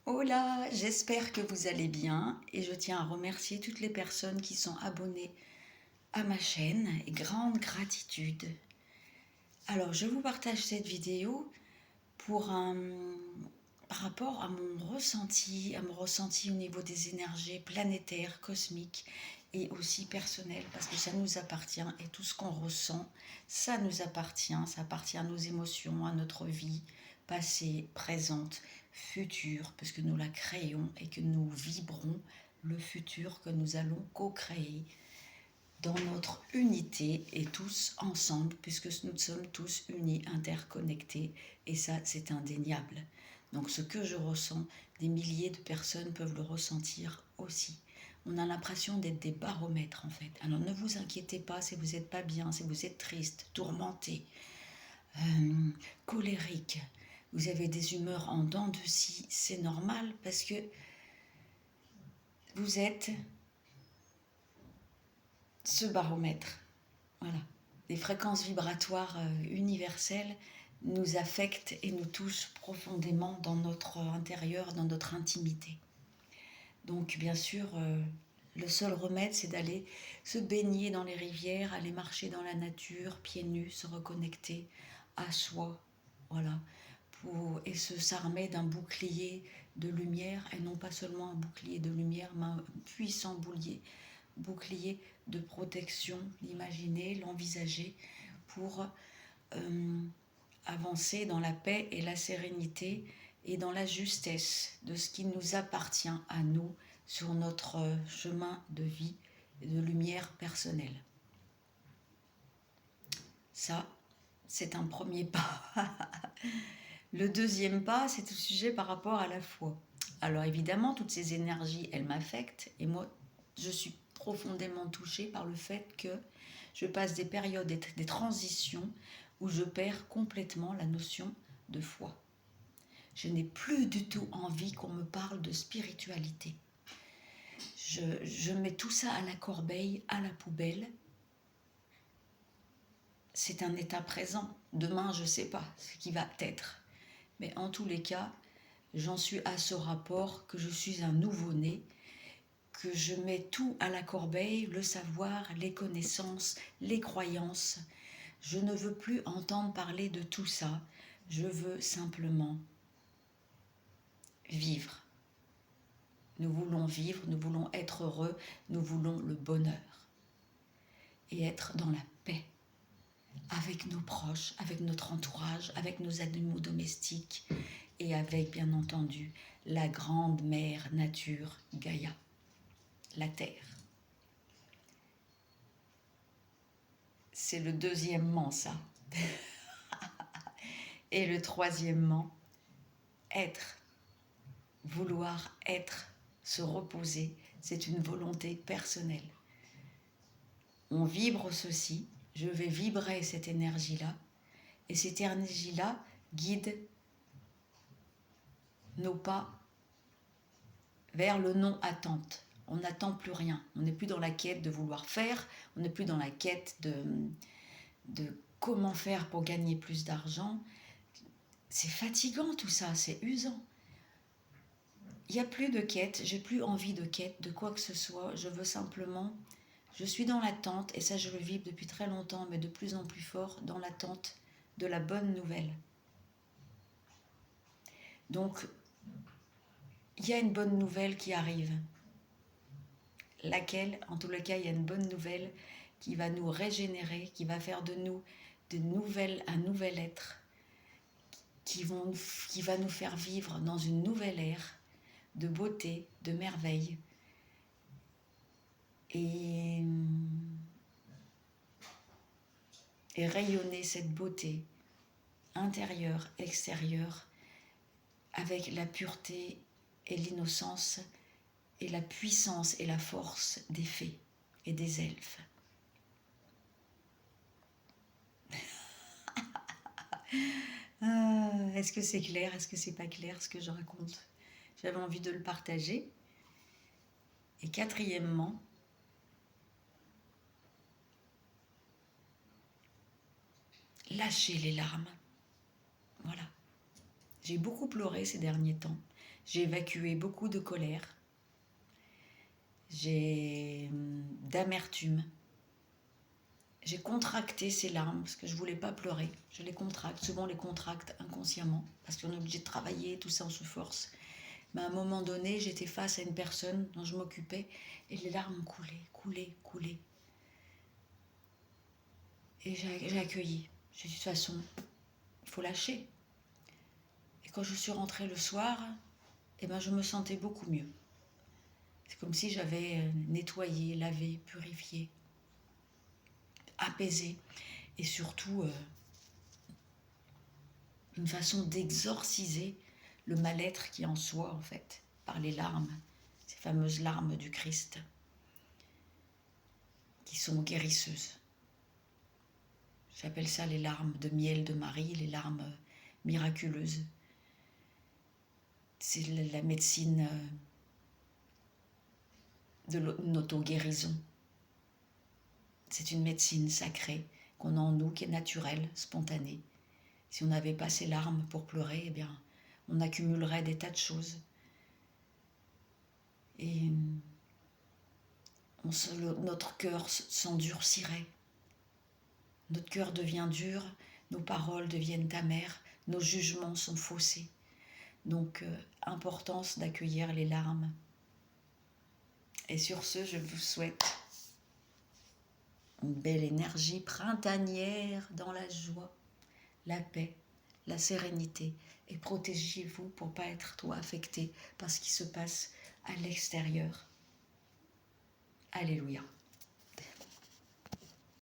Hola, j'espère que vous allez bien et je tiens à remercier toutes les personnes qui sont abonnées à ma chaîne et grande gratitude. Alors, je vous partage cette vidéo par rapport à mon ressenti au niveau des énergies planétaires, cosmiques et aussi personnelles, parce que ça nous appartient et tout ce qu'on ressent, ça nous appartient, ça appartient à nos émotions, à notre vie passée, présente, future, parce que nous la créons et que nous vibrons le futur que nous allons co-créer dans notre unité et tous ensemble, puisque nous sommes tous unis, interconnectés, et ça c'est indéniable. Donc ce que je ressens, des milliers de personnes peuvent le ressentir aussi. On a l'impression d'être des baromètres en fait. Alors ne vous inquiétez pas si vous n'êtes pas bien, si vous êtes triste, tourmenté, colérique, vous avez des humeurs en dents de scie, c'est normal parce que vous êtes ce baromètre. Voilà. Les fréquences vibratoires universelles nous affectent et nous touchent profondément dans notre intérieur, dans notre intimité. Donc bien sûr, le seul remède, c'est d'aller se baigner dans les rivières, aller marcher dans la nature, pieds nus, se reconnecter à soi, voilà, et s'armer d'un bouclier de lumière, et non pas seulement un bouclier de lumière, mais un puissant bouclier de protection, l'imaginer, l'envisager, pour avancer dans la paix et la sérénité et dans la justesse de ce qui nous appartient à nous sur notre chemin de vie et de lumière personnelle. Ça, c'est un premier pas. Le deuxième pas, c'est au sujet par rapport à la foi. Alors évidemment, toutes ces énergies, elles m'affectent et moi, je suis profondément touchée par le fait que je passe des périodes, des transitions où je perds complètement la notion de foi. Je n'ai plus du tout envie qu'on me parle de spiritualité. Je mets tout ça à la corbeille, à la poubelle. C'est un état présent. Demain, je ne sais pas ce qui va être. Mais en tous les cas, j'en suis à ce rapport que je suis un nouveau-né, que je mets tout à la corbeille, le savoir, les connaissances, les croyances. Je ne veux plus entendre parler de tout ça. Je veux simplement vivre. Nous voulons vivre, nous voulons être heureux, nous voulons le bonheur. Et être dans la paix, avec nos proches, avec notre entourage, avec nos animaux domestiques et avec, bien entendu, la grande mère nature, Gaïa, la terre. C'est le deuxièmement, ça. Et le troisièmement, être, vouloir être, se reposer, c'est une volonté personnelle. On vibre ceci, je vais vibrer cette énergie-là, et cette énergie-là guide nos pas vers le non-attente. On n'attend plus rien, on n'est plus dans la quête de vouloir faire, on n'est plus dans la quête de comment faire pour gagner plus d'argent. C'est fatigant tout ça, c'est usant. Il n'y a plus de quête, j'ai plus envie de quête, de quoi que ce soit, je veux simplement... Je suis dans l'attente, et ça je le vibre depuis très longtemps, mais de plus en plus fort, dans l'attente de la bonne nouvelle. Donc, il y a une bonne nouvelle qui arrive. Laquelle, en tous les cas, il y a une bonne nouvelle qui va nous régénérer, qui va faire de nous un nouvel être, qui va nous faire vivre dans une nouvelle ère de beauté, de merveille. Et rayonner cette beauté intérieure, extérieure, avec la pureté et l'innocence et la puissance et la force des fées et des elfes. Est-ce que c'est clair? Est-ce que c'est pas clair ce que je raconte? J'avais envie de le partager. Et quatrièmement, lâcher les larmes. Voilà. J'ai beaucoup pleuré ces derniers temps. J'ai évacué beaucoup de colère. J'ai d'amertume. J'ai contracté ces larmes parce que je ne voulais pas pleurer. Je les contracte. Souvent, on les contracte inconsciemment parce qu'on est obligé de travailler, tout ça, on se force. Mais à un moment donné, j'étais face à une personne dont je m'occupais et les larmes coulaient. Et j'ai accueilli. J'ai dit, de toute façon, il faut lâcher. Et quand je suis rentrée le soir, eh ben, je me sentais beaucoup mieux. C'est comme si j'avais nettoyé, lavé, purifié, apaisé. Et surtout, une façon d'exorciser le mal-être qui est en soi, en fait, par les larmes, ces fameuses larmes du Christ, qui sont guérisseuses. J'appelle ça les larmes de miel de Marie, les larmes miraculeuses. C'est la médecine de l'auto-guérison. C'est une médecine sacrée qu'on a en nous, qui est naturelle, spontanée. Si on n'avait pas ces larmes pour pleurer, eh bien, on accumulerait des tas de choses. Et notre cœur s'endurcirait. Notre cœur devient dur, nos paroles deviennent amères, nos jugements sont faussés. Donc, importance d'accueillir les larmes. Et sur ce, je vous souhaite une belle énergie printanière dans la joie, la paix, la sérénité. Et protégez-vous pour ne pas être trop affecté par ce qui se passe à l'extérieur. Alléluia.